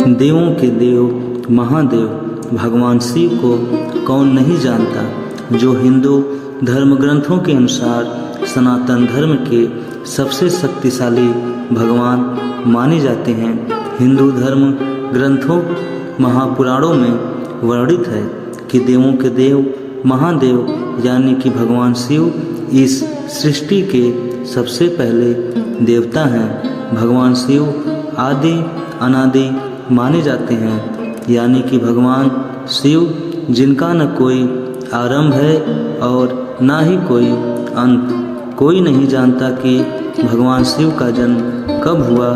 देवों के देव महादेव भगवान शिव को कौन नहीं जानता, जो हिंदू धर्म ग्रंथों के अनुसार सनातन धर्म के सबसे शक्तिशाली भगवान माने जाते हैं। हिंदू धर्म ग्रंथों महापुराणों में वर्णित है कि देवों के देव महादेव यानी कि भगवान शिव इस सृष्टि के सबसे पहले देवता हैं। भगवान शिव आदि अनादि माने जाते हैं, यानी कि भगवान शिव जिनका न कोई आरंभ है और ना ही कोई अंत। कोई नहीं जानता कि भगवान शिव का जन्म कब हुआ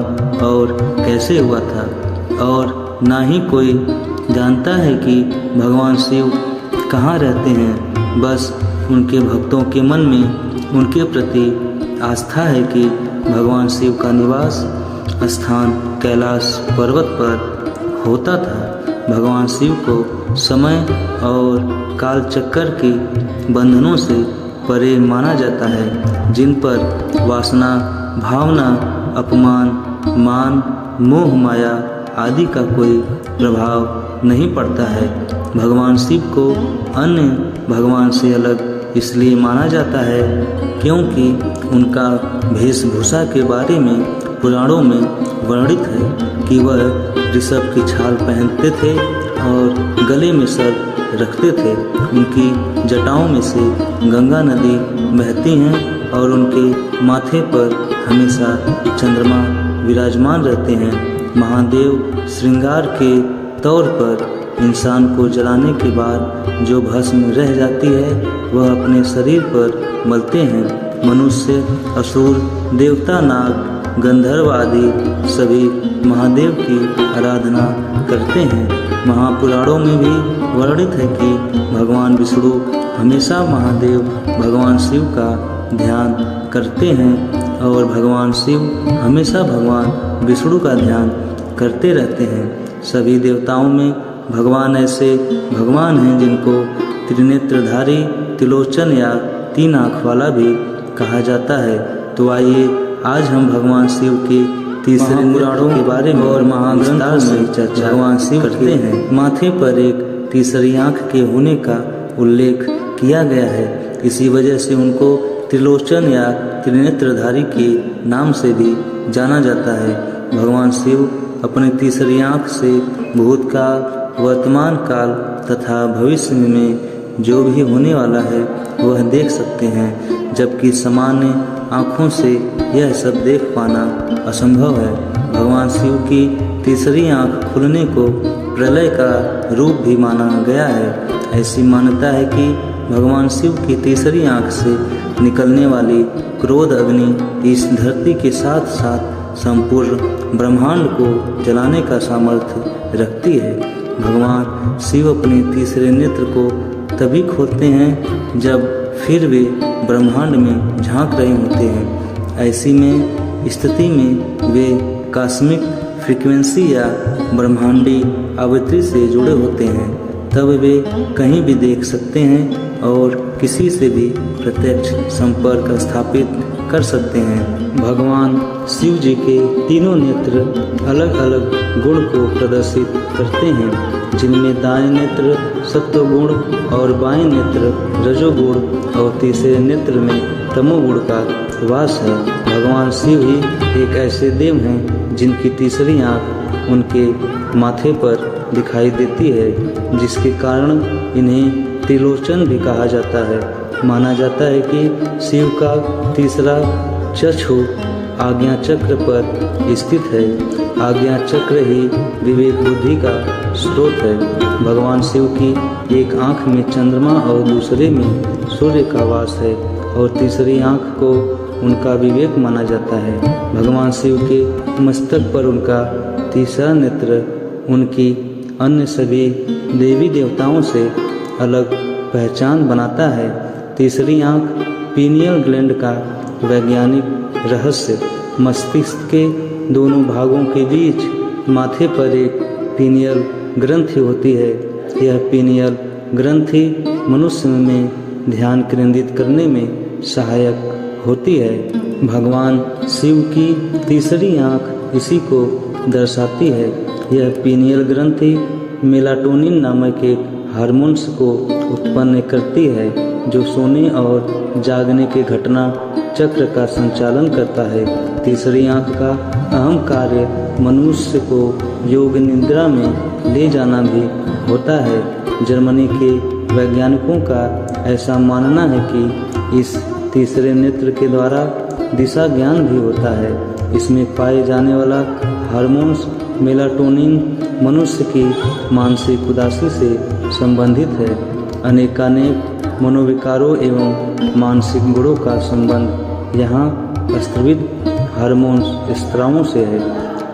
और कैसे हुआ था, और ना ही कोई जानता है कि भगवान शिव कहाँ रहते हैं। बस उनके भक्तों के मन में उनके प्रति आस्था है कि भगवान शिव का निवास स्थान कैलाश पर्वत पर होता था। भगवान शिव को समय और काल चक्कर के बंधनों से परे माना जाता है, जिन पर वासना भावना अपमान मान मोह माया आदि का कोई प्रभाव नहीं पड़ता है। भगवान शिव को अन्य भगवान से अलग इसलिए माना जाता है क्योंकि उनका वेशभूषा के बारे में पुराणों में वर्णित है कि वह ऋषभ की छाल पहनते थे और गले में सर्प रखते थे। उनकी जटाओं में से गंगा नदी बहती हैं और उनके माथे पर हमेशा चंद्रमा विराजमान रहते हैं। महादेव श्रृंगार के तौर पर इंसान को जलाने के बाद जो भस्म रह जाती है वह अपने शरीर पर मलते हैं। मनुष्य असुर देवता नाग गंधर्व आदि सभी महादेव की आराधना करते हैं। महापुराणों में भी वर्णित है कि भगवान विष्णु हमेशा महादेव भगवान शिव का ध्यान करते हैं और भगवान शिव हमेशा भगवान विष्णु का ध्यान करते रहते हैं। सभी देवताओं में भगवान ऐसे भगवान हैं जिनको त्रिनेत्रधारी त्रिलोचन या तीन आँख वाला भी कहा जाता है। तो आइए आज हम भगवान शिव के तीसरे पुराणों के बारे में और महाग्रंथों से चर्चा भगवान शिव करते हैं। माथे पर एक तीसरी आँख के होने का उल्लेख किया गया है, इसी वजह से उनको त्रिलोचन या त्रिनेत्रधारी के नाम से भी जाना जाता है। भगवान शिव अपनी तीसरी आँख से भूतकाल वर्तमान काल तथा भविष्य में जो भी होने वाला है वह देख सकते हैं, जबकि सामान्य आँखों से यह सब देख पाना असंभव है। भगवान शिव की तीसरी आँख खुलने को प्रलय का रूप भी माना गया है। ऐसी मान्यता है कि भगवान शिव की तीसरी आँख से निकलने वाली क्रोध अग्नि इस धरती के साथ साथ संपूर्ण ब्रह्मांड को जलाने का सामर्थ्य रखती है। भगवान शिव अपने तीसरे नेत्र को तभी खोलते हैं जब फिर वे ब्रह्मांड में झांक रहे होते हैं। ऐसी में स्थिति में वे कॉस्मिक फ्रीक्वेंसी या ब्रह्मांडी आवृत्ति से जुड़े होते हैं, तब वे कहीं भी देख सकते हैं और किसी से भी प्रत्यक्ष संपर्क स्थापित कर सकते हैं। भगवान शिव जी के तीनों नेत्र अलग अलग गुण को प्रदर्शित करते हैं, जिनमें दाएं नेत्र सत्वगुण और बाएं नेत्र रजोगुण और तीसरे नेत्र में तमोगुण का वास है। भगवान शिव ही एक ऐसे देव हैं जिनकी तीसरी आँख उनके माथे पर दिखाई देती है, जिसके कारण इन्हें त्रिलोचन भी कहा जाता है। माना जाता है कि शिव का तीसरा चक्षु आज्ञा चक्र पर स्थित है। आज्ञा चक्र ही विवेक बुद्धि का स्रोत है। भगवान शिव की एक आँख में चंद्रमा और दूसरे में सूर्य का वास है और तीसरी आँख को उनका विवेक माना जाता है। भगवान शिव के मस्तक पर उनका तीसरा नेत्र उनकी अन्य सभी देवी देवताओं से अलग पहचान बनाता है। तीसरी आँख पीनियल ग्लैंड का वैज्ञानिक रहस्य। मस्तिष्क के दोनों भागों के बीच माथे पर एक पीनियल ग्रंथि होती है। यह पीनियल ग्रंथि मनुष्य में ध्यान केंद्रित करने में सहायक होती है। भगवान शिव की तीसरी आँख इसी को दर्शाती है। यह पीनियल ग्रंथि मेलाटोनिन नामक एक हार्मोन्स को उत्पन्न करती है जो सोने और जागने के घटना चक्र का संचालन करता है। तीसरी आंख का अहम कार्य मनुष्य को योग निद्रा में ले जाना भी होता है। जर्मनी के वैज्ञानिकों का ऐसा मानना है कि इस तीसरे नेत्र के द्वारा दिशा ज्ञान भी होता है। इसमें पाए जाने वाला हार्मोन्स मेलाटोनिन मनुष्य की मानसिक उदासी से संबंधित है। अनेकानेक मनोविकारों एवं मानसिक गुणों का संबंध यहाँ स्त्रवित हार्मोन्स स्त्रावों से है।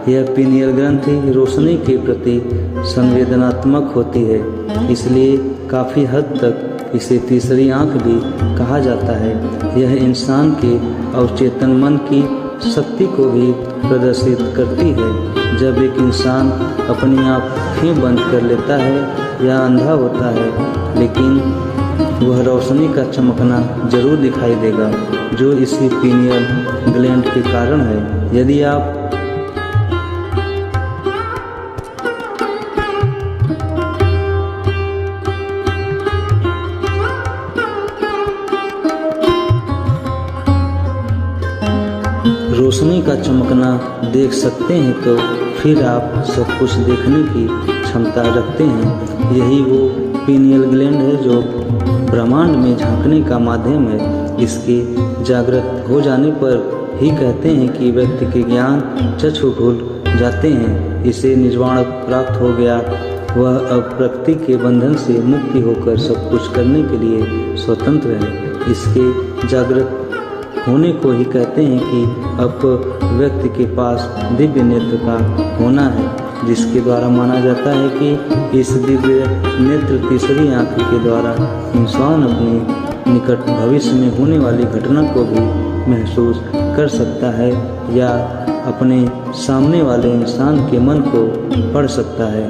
यह पीनियल ग्रंथि रोशनी के प्रति संवेदनात्मक होती है, इसलिए काफ़ी हद तक इसे तीसरी आंख भी कहा जाता है। यह इंसान के अवचेतन मन की शक्ति को भी प्रदर्शित करती है। जब एक इंसान अपनी आँखें बंद कर लेता है या अंधा होता है, लेकिन वह रोशनी का चमकना जरूर दिखाई देगा, जो इसी पीनियल ग्लैंड के कारण है। यदि आप रोशनी का चमकना देख सकते हैं तो फिर आप सब कुछ देखने की क्षमता रखते हैं। यही वो पीनियल ग्लैंड है जो ब्रह्मांड में झांकने का माध्यम है। इसके जागृत हो जाने पर ही कहते हैं कि व्यक्ति के ज्ञान चक्षु खुल जाते हैं, इसे निर्वाण प्राप्त हो गया। वह अब प्रकृति के बंधन से मुक्ति होकर सब कुछ करने के लिए स्वतंत्र है। इसके जागृत होने को ही कहते हैं कि अब व्यक्ति के पास दिव्य नेत्र का होना है, जिसके द्वारा माना जाता है कि इस दिव्य नेत्र तीसरी आंख के द्वारा इंसान अपने निकट भविष्य में होने वाली घटना को भी महसूस कर सकता है या अपने सामने वाले इंसान के मन को पढ़ सकता है।